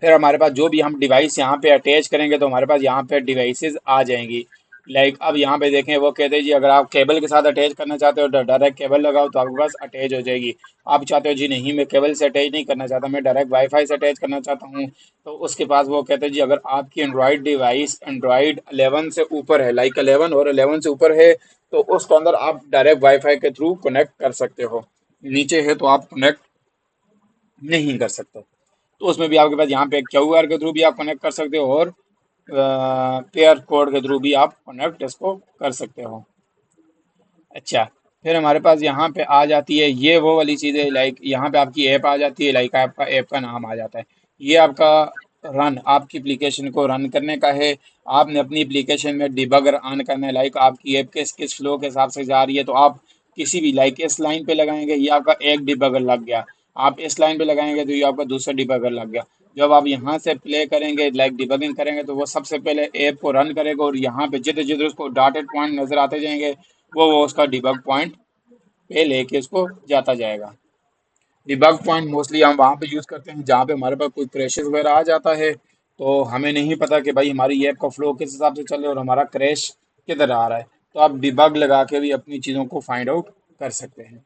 फिर हमारे पास जो भी हम डिवाइस यहाँ पे अटैच करेंगे तो हमारे पास यहाँ पे डिवाइसेस आ जाएंगी। लाइक अब यहाँ पे देखें वो कहते हैं जी अगर आप केबल के साथ अटैच करना चाहते हो डायरेक्ट केबल लगाओ तो आपके पास अटैच हो जाएगी। आप चाहते हो जी नहीं मैं केबल से अटैच नहीं करना चाहता, मैं डायरेक्ट वाईफाई से अटैच करना चाहता हूँ, तो उसके पास वो कहते हैं जी अगर आपकी एंड्रॉयड डिवाइस एंड्रॉयड 11 से ऊपर है, लाइक 11 और 11 से ऊपर है, तो उसके अंदर आप डायरेक्ट वाईफाई के थ्रू कनेक्ट कर सकते हो। नीचे है तो आप कनेक्ट नहीं कर सकते। तो उसमें भी आपके पास यहाँ पे QR के थ्रू भी आप कनेक्ट कर सकते हो, और पेयर कोड के थ्रू भी आप कनेक्ट इसको कर सकते हो। अच्छा, फिर हमारे पास यहाँ पे आ जाती है ये वो वाली चीज़ें, लाइक यहाँ पे आपकी ऐप आ जाती है, लाइक आपका ऐप का नाम आ जाता है। ये आपका रन, आपकी एप्लीकेशन को रन करने का है। आपने अपनी एप्लीकेशन में डिबगर ऑन करना है, लाइक आपकी ऐप किस फ्लो के हिसाब से जा रही है, तो आप किसी भी लाइक इस लाइन पे लगाएंगे ये आपका एक डिबगर लग गया, आप इस लाइन पे लगाएंगे तो ये आपका दूसरा डिबगर लग गया। जब आप यहाँ से प्ले करेंगे लाइक डिबगिंग करेंगे तो वो सबसे पहले ऐप को रन करेगा, और यहाँ पे जिधर जिधर उसको डॉटेड पॉइंट नजर आते जाएंगे वो उसका डिबग पॉइंट पे लेके उसको जाता जाएगा। डिबग पॉइंट मोस्टली हम वहाँ पे यूज़ करते हैं जहाँ पे हमारे पास कोई क्रैशेस वगैरह आ जाता है, तो हमें नहीं पता कि भाई हमारी ऐप का फ्लो किस हिसाब से चल रहा है और हमारा क्रैश किधर आ रहा है, तो आप डिबग लगा के भी अपनी चीज़ों को फाइंड आउट कर सकते हैं।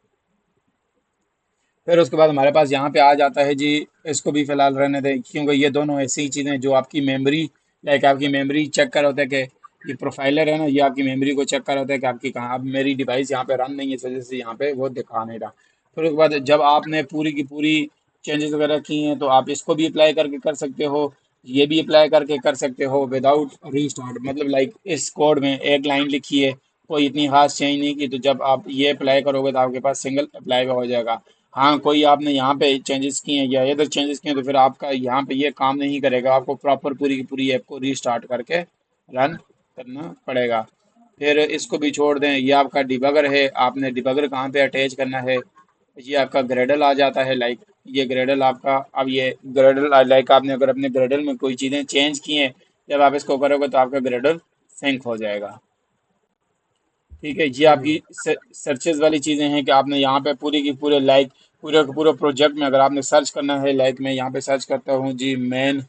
फिर उसके बाद हमारे पास यहाँ पे आ जाता है जी, इसको भी फिलहाल रहने दें क्योंकि ये दोनों ऐसी ही चीज़ें जो आपकी मेमोरी, लाइक आपकी मेमोरी चेक कर होता है कि ये प्रोफाइलर है ना, ये आपकी मेमोरी को चेक कर होता है कि आपकी कहाँ, अब मेरी डिवाइस यहाँ पे रन नहीं है इस वजह से यहाँ पे वो दिखा नहीं रहा। फिर उसके बाद जब आपने पूरी की पूरी चेंजेस वगैरह की हैं तो आप इसको भी अप्लाई करके कर सकते हो, ये भी अप्लाई करके कर सकते हो विदाउट रीस्टार्ट, मतलब लाइक इस कोड में एक लाइन लिखी है, कोई इतनी खास चेंज नहीं की, तो जब आप ये अप्लाई करोगे तो आपके पास सिंगल अप्लाई हो जाएगा। हाँ, कोई आपने यहाँ पे चेंजेस किए हैं या इधर चेंजेस किए हैं तो फिर आपका यहाँ पे ये काम नहीं करेगा, आपको प्रॉपर पूरी की पूरी ऐप को रीस्टार्ट करके रन करना पड़ेगा। फिर इसको भी छोड़ दें, ये आपका डिबगर है, आपने डिबगर कहाँ पे अटैच करना है, ये आपका ग्रेडल आ जाता है। लाइक ये ग्रेडल आपका, अब ये ग्रेडल लाइक आपने अगर अपने ग्रेडल में कोई चीज़ें चेंज की हैं, जब आप इसको करोगे तो आपका ग्रेडल सिंक हो जाएगा। ठीक है, ये जी। आपकी सर्चेज वाली चीज़ें हैं कि आपने यहाँ पे पूरी की पूरे लाइक पूरे के पूरे प्रोजेक्ट में अगर आपने सर्च करना है, लाइक मैं यहाँ पे सर्च करता हूँ जी मेन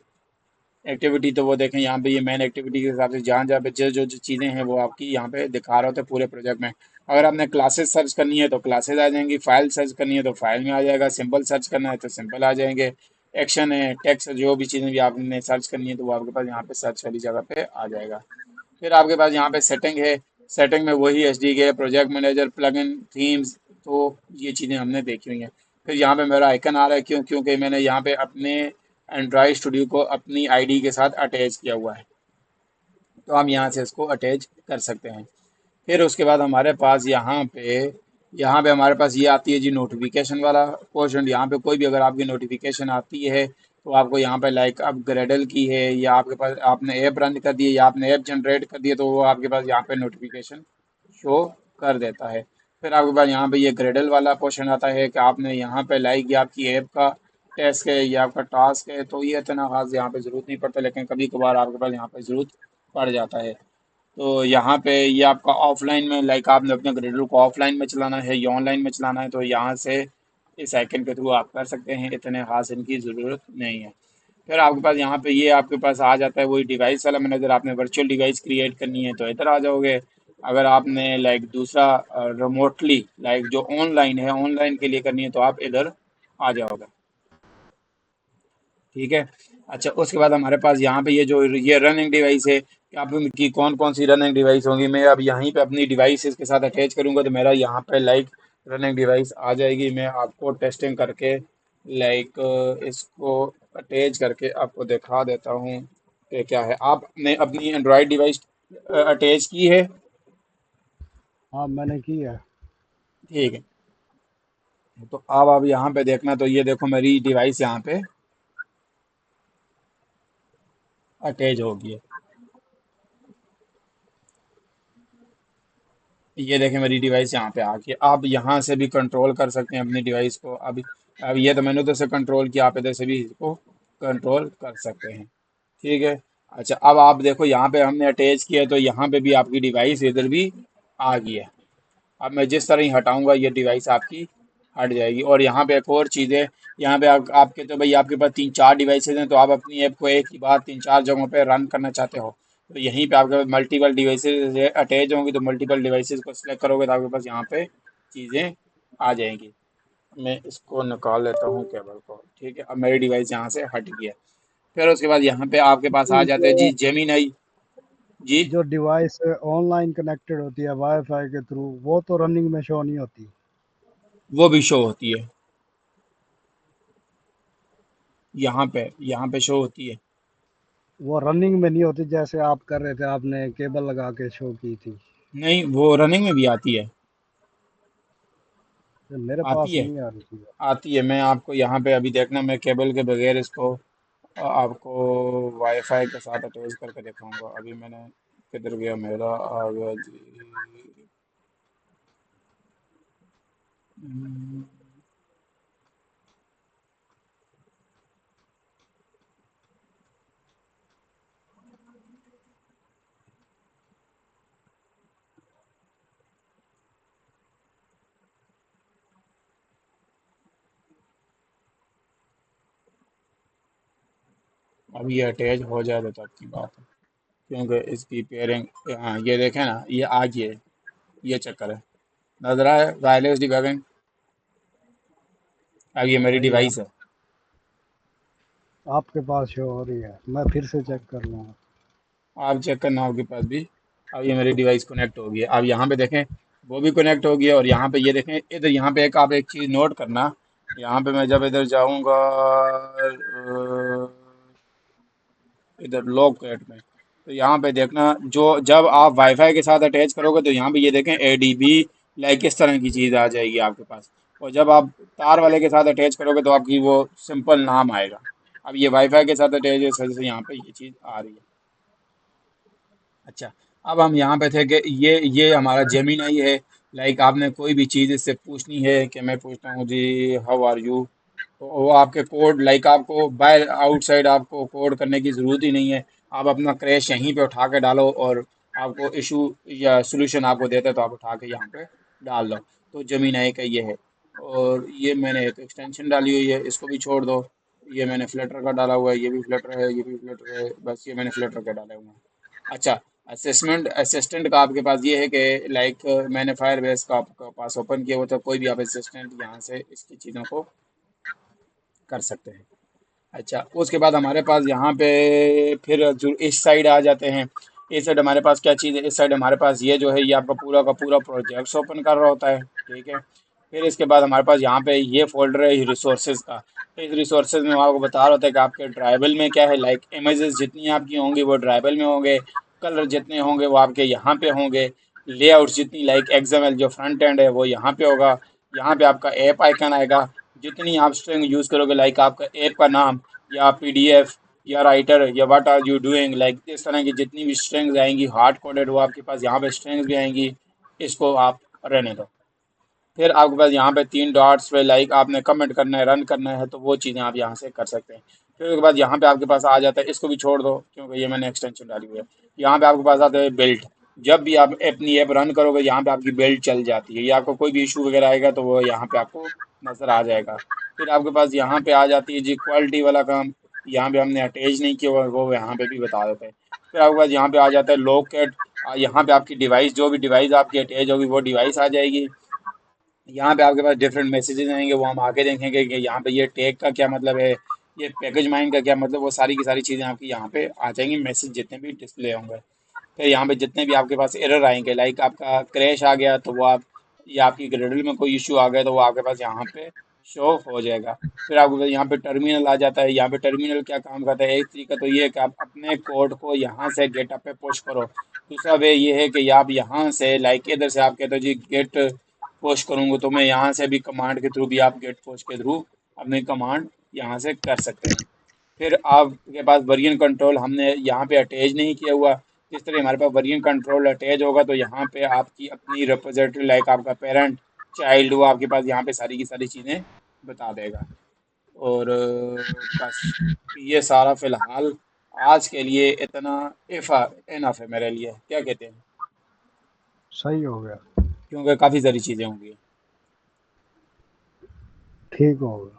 एक्टिविटी, तो वो देखें यहाँ पे ये मेन एक्टिविटी के हिसाब से जहाँ जहाँ पे जो जो जो चीज़ें हैं वो आपकी यहाँ पे दिखा रहे होते हैं पूरे प्रोजेक्ट में। अगर आपने क्लासेस सर्च करनी है तो क्लासेस आ जाएंगी, फाइल सर्च करनी है तो फाइल में आ जाएगा, सिंपल सर्च करना है तो सिंपल आ जाएंगे, एक्शन है टेक्स्ट जो भी चीज़ें भी आपने सर्च करनी है तो वो आपके पास यहाँ पे सर्च वाली जगह पे आ जाएगा। फिर आपके पास यहाँ पे सेटिंग है, सेटिंग में वही SDK project manager plugin themes, तो ये चीज़ें हमने देखी हुई हैं। फिर यहाँ पे मेरा आइकन आ रहा है क्योंकि मैंने यहाँ पे अपने एंड्रॉयड स्टूडियो को अपनी आईडी के साथ अटैच किया हुआ है, तो हम यहाँ से इसको अटैच कर सकते हैं। फिर उसके बाद हमारे पास यहाँ पे हमारे पास ये आती है जी नोटिफिकेशन वाला पोर्शन। यहाँ पे कोई भी अगर आपकी नोटिफिकेशन आती है तो आपको यहाँ पे लाइक अब ग्रेडल की है या आपके पास आपने ऐप रन कर दी है या आपने ऐप जनरेट कर दिया तो वो आपके पास यहाँ पे नोटिफिकेशन शो कर देता है। फिर आपके पास यहाँ पे ये ग्रेडल वाला पोर्शन आता है कि आपने यहाँ पे लाइक ये आपकी ऐप का टेस्ट है या आपका टास्क है, तो ये इतना खास यहाँ पे ज़रूरत नहीं पड़ता, लेकिन कभी कभार आपके पास यहाँ पे ज़रूरत पड़ जाता है। तो यहाँ पे ये आपका ऑफलाइन में लाइक आपने अपने ग्रेडल को ऑफलाइन में चलाना है या ऑनलाइन में चलाना है तो यहाँ से इस आइकन के थ्रू आप कर सकते हैं, इतने खास इनकी ज़रूरत नहीं है। फिर आपके पास यहाँ पे ये आपके पास आ जाता है वही डिवाइस वाला मैनेजर, आपने वर्चुअल डिवाइस क्रिएट करनी है तो इधर आ जाओगे। अगर आपने लाइक दूसरा रिमोटली लाइक जो ऑनलाइन है ऑनलाइन के लिए करनी है तो आप इधर आ जाओगे। ठीक है। अच्छा, उसके बाद हमारे पास यहाँ पे ये रनिंग डिवाइस है कि आप की कौन कौन सी रनिंग डिवाइस होंगी, मैं अब यहीं पे अपनी डिवाइस के साथ अटैच करूँगा तो मेरा यहाँ पे लाइक रनिंग डिवाइस आ जाएगी। मैं आपको टेस्टिंग करके लाइक इसको अटैच करके आपको दिखा देता हूँ ये क्या है, आपने अपनी एंड्रॉयड डिवाइस अटैच की है? हाँ मैंने की है। ठीक है। तो अब आप यहाँ पे देखना, तो ये देखो मेरी डिवाइस यहाँ पे अटैच होगी। ये देखें मेरी डिवाइस यहाँ पे आ गई। आप यहाँ से भी कंट्रोल कर सकते हैं अपनी डिवाइस को। अब ये तो मैंने तो से कंट्रोल किया, आप इधर से भी इसको कंट्रोल कर सकते हैं। ठीक है। अच्छा, अब आप देखो यहाँ पे हमने अटैच किया, तो यहाँ पे भी आपकी डिवाइस इधर भी आ गई है। अब मैं जिस तरह ही हटाऊंगा ये डिवाइस आपकी हट जाएगी। और यहाँ पे एक और चीज़ है, यहाँ पे आपके तो भाई आपके पास 3-4 डिवाइसेज हैं, तो आप अपनी ऐप को एक ही बार 3-4 जगहों पे रन करना चाहते हो, तो यहीं पे आपके पास मल्टीपल डिवाइसेज अटैच होंगी, तो मल्टीपल डिवाइसेज को सिलेक्ट करोगे तो आपके पास यहाँ पे चीज़ें आ जाएंगी। मैं इसको निकाल लेता हूँ केबल को। ठीक है, अब मेरी डिवाइस यहाँ से हट गई है। फिर उसके बाद यहाँ पे आपके पास आ जाते हैं जो जी जेमिनाई। जी। जो डिवाइस ऑनलाइन कनेक्टेड होती है वाईफाई के थ्रू, वो तो रनिंग में शो नहीं होती। वो भी शो होती है, यहाँ पे शो होती है। वो रनिंग में नहीं होती, जैसे आप कर रहे थे, आपने केबल लगा के शो की थी। नहीं, वो रनिंग में भी आती है। तो मेरे आती पास है, नहीं आ रही थी। आती है। मैं आपको यहाँ पे अभी देखना, मैं केबल के बगैर इसको आपको वाईफाई के साथ अटैच करके दिखाऊंगा। अभी मैंने, किधर गया मेरा, आ गया जी। हम्म, अभी ये अटैच हो जाए तो आपकी बात है, क्योंकि इसकी पेयरिंग, हाँ ये देखें ना, ये आ गई है। ये चक्कर है, नजर आया वायरलेस डिबगिंग। अब ये मेरी सही है। डिवाइस है। आपके पास शो हो रही है, मैं फिर से चेक कर लूँगा। आप चेक करना आपके पास भी। अब ये मेरी डिवाइस कनेक्ट हो गई है। अब यहाँ पे देखें, वो भी कनेक्ट हो गया। और यहाँ पे ये देखें इधर, यहाँ पे एक आप एक चीज़ नोट करना। यहाँ पे मैं जब इधर जाऊँगा इधर लॉक एट में, तो यहाँ पे देखना, जो जब आप वाईफाई के साथ अटैच करोगे तो यहाँ पे ये देखें एडीबी, लाइक इस तरह की चीज़ आ जाएगी आपके पास। और जब आप तार वाले के साथ अटैच करोगे तो आपकी वो सिंपल नाम आएगा। अब ये वाईफाई के साथ अटैच है, इस वजह से यहाँ पे ये चीज़ आ रही है। अच्छा, अब हम यहाँ पे थे कि ये हमारा जेमिनाई है। लाइक आपने कोई भी चीज़ इससे पूछनी है, कि मैं पूछता हूँ जी हाउ आर यू, तो वो आपके कोड, लाइक आपको बाय आउटसाइड आपको कोड करने की ज़रूरत ही नहीं है। आप अपना क्रैश यहीं पे उठा के डालो, और आपको इशू या सोल्यूशन आपको देते हैं, तो आप उठा के यहाँ पे डाल दो। तो जेमिनाई का ये है। और ये मैंने एक एक्सटेंशन डाली हुई है, इसको भी छोड़ दो। ये मैंने फ्लटर का डाला हुआ है, ये भी फ्लटर है, ये भी फ्लटर है, बस ये मैंने फ्लटर का डाले हुए हैं। अच्छा, असेसमेंट असिस्टेंट का आपके पास ये है कि लाइक मैंने फायरबेस का आपके पास ओपन किया हुआ था, कोई भी आप असिस्टेंट यहाँ से इसकी चीज़ों को कर सकते हैं। अच्छा, उसके बाद हमारे पास यहाँ पे फिर जो इस साइड आ जाते हैं। इस साइड हमारे पास क्या चीज़ है, इस साइड हमारे पास ये जो है, ये आपका पूरा का पूरा प्रोजेक्ट्स ओपन कर रहा होता है। ठीक है। फिर इसके बाद हमारे पास यहाँ पे ये फोल्डर है रिसोर्सेज का। इस रिसोर्सेज में वो आपको बता रहा होता है कि आपके ड्राइवल में क्या है, लाइक इमेजेस जितनी आपकी होंगी वो ड्राइवल में होंगे, कलर जितने होंगे वो आपके यहाँ पे होंगे, लेआउट्स जितनी लाइक एक्सएमएल जो फ्रंट एंड है वो यहाँ पे होगा। यहाँ पे आपका ऐप आइकन आएगा। जितनी आप स्ट्रिंग यूज़ करोगे, लाइक आपका ऐप का नाम, या पीडीएफ, या राइटर, या what are you doing, like इस तरह की जितनी भी स्ट्रिंग्स आएंगी हार्ड कोडेड, वो आपके पास यहाँ पे स्ट्रिंग्स भी आएंगी। इसको आप रहने दो। फिर आपके पास यहाँ पे 3 डॉट्स पे लाइक आपने कमेंट करना है, रन करना है, तो वो चीज़ें आप यहाँ से कर सकते हैं। फिर उसके बाद यहाँ पे आपके पास आ जाता है, इसको भी छोड़ दो क्योंकि ये मैंने एक्सटेंशन डाली हुई है। यहाँ पे आपके पास आता है बिल्ट। जब भी आप अपनी ऐप रन करोगे यहाँ पे आपकी बिल्ट चल जाती है, या आपको कोई भी इशू वगैरह आएगा तो वो यहाँ पे आपको नज़र आ जाएगा। फिर आपके पास यहाँ पे आ जाती है जी क्वालिटी वाला काम। यहाँ पे हमने अटैच नहीं किया हुआ, वो यहाँ पे भी बता देते हैं। फिर आपके पास यहाँ पे आ जाता है लोकेट। यहाँ पे आपकी डिवाइस, जो भी डिवाइस आपकी अटैच होगी वो डिवाइस आ जाएगी। यहाँ पे आपके पास डिफरेंट मैसेजेस आएंगे, वो हम आगे देखेंगे कि यहाँ पे ये टैग का क्या मतलब है, ये पैकेज माइन का क्या मतलब, वो सारी की सारी चीज़ें आपकी यहाँ पे आ जाएंगी, मैसेज जितने भी डिस्प्ले होंगे। फिर यहाँ पे जितने भी आपके पास एरर आएंगे, लाइक आपका क्रैश आ गया तो वो आप, या आपकी ग्रेडल में कोई इशू आ गया तो वो आपके पास यहाँ पे शो ऑफ हो जाएगा। फिर आपको यहाँ पे टर्मिनल आ जाता है। यहाँ पे टर्मिनल क्या काम करता है, एक तरीका तो ये है कि आप अपने कोड को यहाँ से गेटअप पे पुश करो। दूसरा वे ये है कि आप यहाँ से लाइक इधर से आप कहते हो जी गेट पुश करूँगा, तो मैं यहाँ से भी कमांड के थ्रू भी आप गेट पुश के थ्रू अपनी कमांड यहाँ से कर सकते हैं। फिर आपके पास वर्जन कंट्रोल हमने यहाँ पे अटैच नहीं किया हुआ। जिस तरह हमारे पास वर्जन कंट्रोल अटैच होगा तो यहाँ पे आपकी अपनी रिपोजिटरी लाइक आपका पेरेंट चाइल्ड वो आपके पास यहाँ पे सारी की सारी चीज़ें बता देगा। और बस ये सारा फिलहाल आज के लिए इतना इफ़ा इनफ है मेरे लिए, क्या कहते हैं? सही हो गया। क्योंकि काफ़ी सारी चीज़ें होंगी। ठीक हो गया।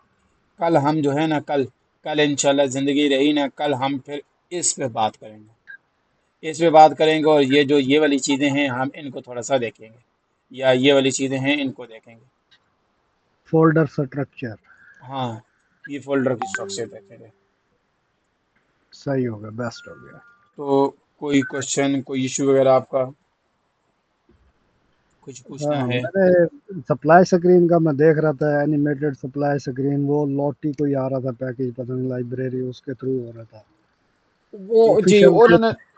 कल हम जो है ना, कल कल इंशाल्लाह ज़िंदगी रही ना, कल हम फिर इस पे बात करेंगे। इस पे बात करेंगे और ये जो ये वाली चीज़ें हैं हम इनको थोड़ा सा देखेंगे, या ये वाली चीज़ें हैं इनको देखेंगे। Folder structure. हाँ, ये फोल्डर की स्ट्रक्चर देखेंगे। सही हो गया, बेस्ट हो गया। तो कोई क्वेश्चन, कोई इशू वगैरह आपका कुछ पूछना हाँ, है? मैंने सप्लाई स्क्रीन का मैं देख रहा था, एनिमेटेड सप्लाई स्क्रीन, वो लॉटी कोई आ रहा था पैकेज, पता नहीं लाइब्रेरी उसके थ्रू हो रहा था। वो जी ऑफिशियल के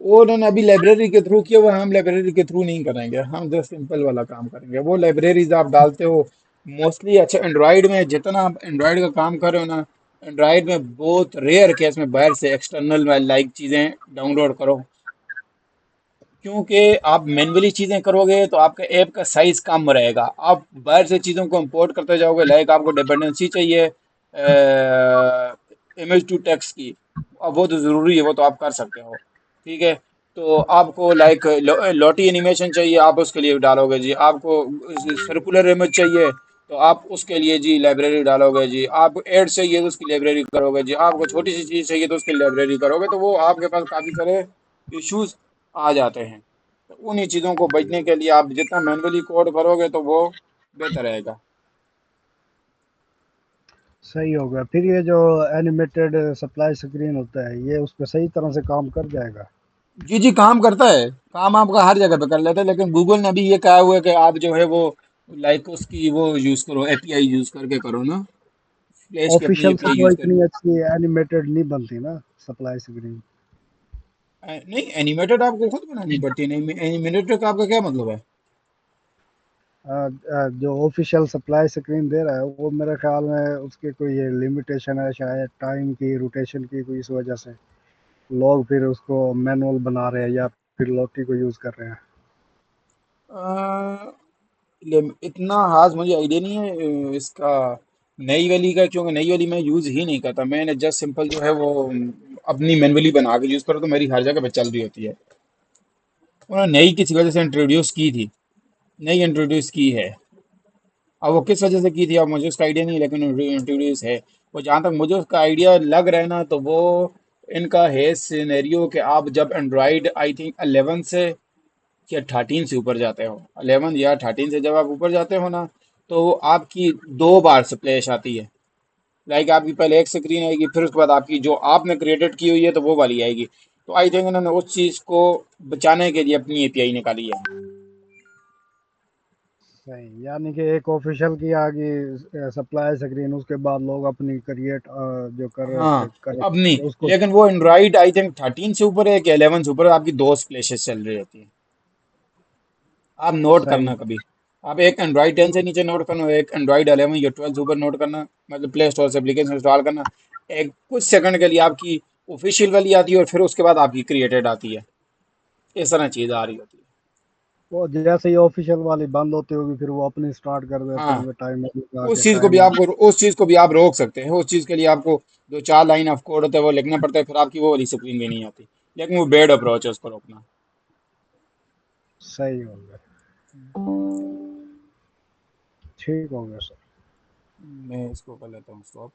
उन्होंने अभी लाइब्रेरी के थ्रू किया हुआ है, हम लाइब्रेरी के थ्रू नहीं करेंगे, हम जस्ट सिंपल वाला काम करेंगे। वो लाइब्रेरीज आप डालते हो मोस्टली, अच्छा एंड्रॉयड में जितना आप एंड्रॉयड का काम कर रहे हो ना, एंड्रॉयड में बहुत रेयर केस में बाहर से एक्सटर्नल लाइक चीज़ें डाउनलोड करो। क्योंकि आप मैन्युअली चीज़ें करोगे तो आपका ऐप का साइज कम रहेगा। आप बाहर से चीज़ों को इंपोर्ट करते जाओगे, लाइक आपको डिपेंडेंसी चाहिए इमेज टू टेक्स्ट की, अब वो तो ज़रूरी है, वो तो आप कर सकते हो, ठीक है। तो आपको लाइक लॉटी एनिमेशन चाहिए, आप उसके लिए डालोगे जी। आपको सर्कुलर इमेज चाहिए तो आप उसके लिए जी लाइब्रेरी डालोगे जी। आपको एड चाहिए तो उसकी लाइब्रेरी करोगे जी। आपको छोटी सी चीज़ चाहिए तो उसकी लाइब्रेरी करोगे, तो वो आपके पास काफ़ी सारे इश्यूज आ जाते हैं। तो उन्हीं चीज़ों को बचने के लिए आप जितना मैन्युअली कोड करोगे तो वो बेहतर रहेगा। सही हो गया। फिर ये जो एनिमेटेड सप्लाई स्क्रीन होता है, ये उस पर सही तरह से काम कर जाएगा? जी जी, काम करता है। काम आपका हर जगह पे कर लेता है, लेकिन गूगल ने अभी ये कहा हुआ है कि आप जो है वो लाइक उसकी वो यूज़ करो, एपीआई यूज़ करके करो ना, फ्लैश की अपनी ऑफिशियल से एपीआई वो यूज़ करो। इतनी अच्छी एनिमेटेड नहीं बनती ना, सप्लाई स्क्रीन। नहीं, एनिमेटेड आपको खुद बनानी पड़ती है। नहीं, एनिमेटेड का आपका क्या मतलब है? जो ऑफिशियल सप्लाई स्क्रीन दे रहा है, वो मेरे ख्याल में उसकी कोई ये लिमिटेशन है शायद, टाइम की, रोटेशन की, कोई इस वजह से लोग फिर उसको मैनुअल बना रहे हैं या फिर लोटी को यूज कर रहे हैं। अ, इतना खास मुझे आइडिया नहीं है इसका नई वाली का, क्योंकि नई वाली मैं यूज़ ही नहीं करता। मैंने जस्ट सिंपल जो है वो अपनी मैनुअली बना के यूज़ करो तो मेरी हर जगह पे चल रही होती है। उन्होंने नई किसी वजह से इंट्रोड्यूस की थी, नई इंट्रोड्यूस की है। अब वो किस वजह से की थी अब मुझे उसका आइडिया नहीं है, लेकिन इंट्रोड्यूस है। और जहाँ तक मुझे उसका आइडिया लग रहा है ना, तो वो इनका है सिनेरियो कि आप जब एंड्रॉइड आई थिंक 11 से या 13 से ऊपर जाते हो, 11 या 13 से जब आप ऊपर जाते हो ना, तो आपकी दो बार स्प्लैश आती है। लाइक आपकी पहले एक स्क्रीन आएगी, फिर उसके बाद आपकी जो आपने क्रिएटेड की हुई है तो वो वाली आएगी। तो आई थिंक उन्होंने उस चीज़ को बचाने के लिए अपनी एपीआई निकाली है। सही, यानी कि एक ऑफिशियल की आ गई सप्लाई स्क्रीन, उसके बाद लोग अपनी क्रिएट जो कर रहे थे हाँ, कर अब नहीं, उसको। लेकिन वो एंड्रॉइड आई थिंक 13 से ऊपर है कि 11 से ऊपर है, आपकी दो स्प्लैशेस चल रही होती है। आप नोट सही। करना कभी, आप एक एंड्रॉइड 10 से नीचे नोट करना, एक एंड्रॉइड 11 या 12 से ऊपर नोट करना, मतलब प्ले स्टोर से एप्लीकेशन इंस्टॉल करना। एक कुछ सेकंड के लिए आपकी ऑफिशियल वाली आती है और फिर उसके बाद आपकी क्रिएटेड आती है। इस तरह चीज़ आ रही होती है। वो जैसे ही ऑफिशियल वाली बंद होती होगी, फिर वो अपनी स्टार्ट कर देते हाँ, होंगे, टाइमर लगा उस के चीज़ को भी टाइमर। आपको उस चीज़ को भी आप रोक सकते हैं। उस चीज़ के लिए आपको दो चार लाइन ऑफ कोड होता है वो लिखना पड़ता है, फिर आपकी वो वाली स्क्रीन भी नहीं आती। लेकिन वो बैड अप्रोच है उसको रोकना। सही हो गया। ठीक हो गया सर। मैं इसको कर लेता हूँ स्टॉप।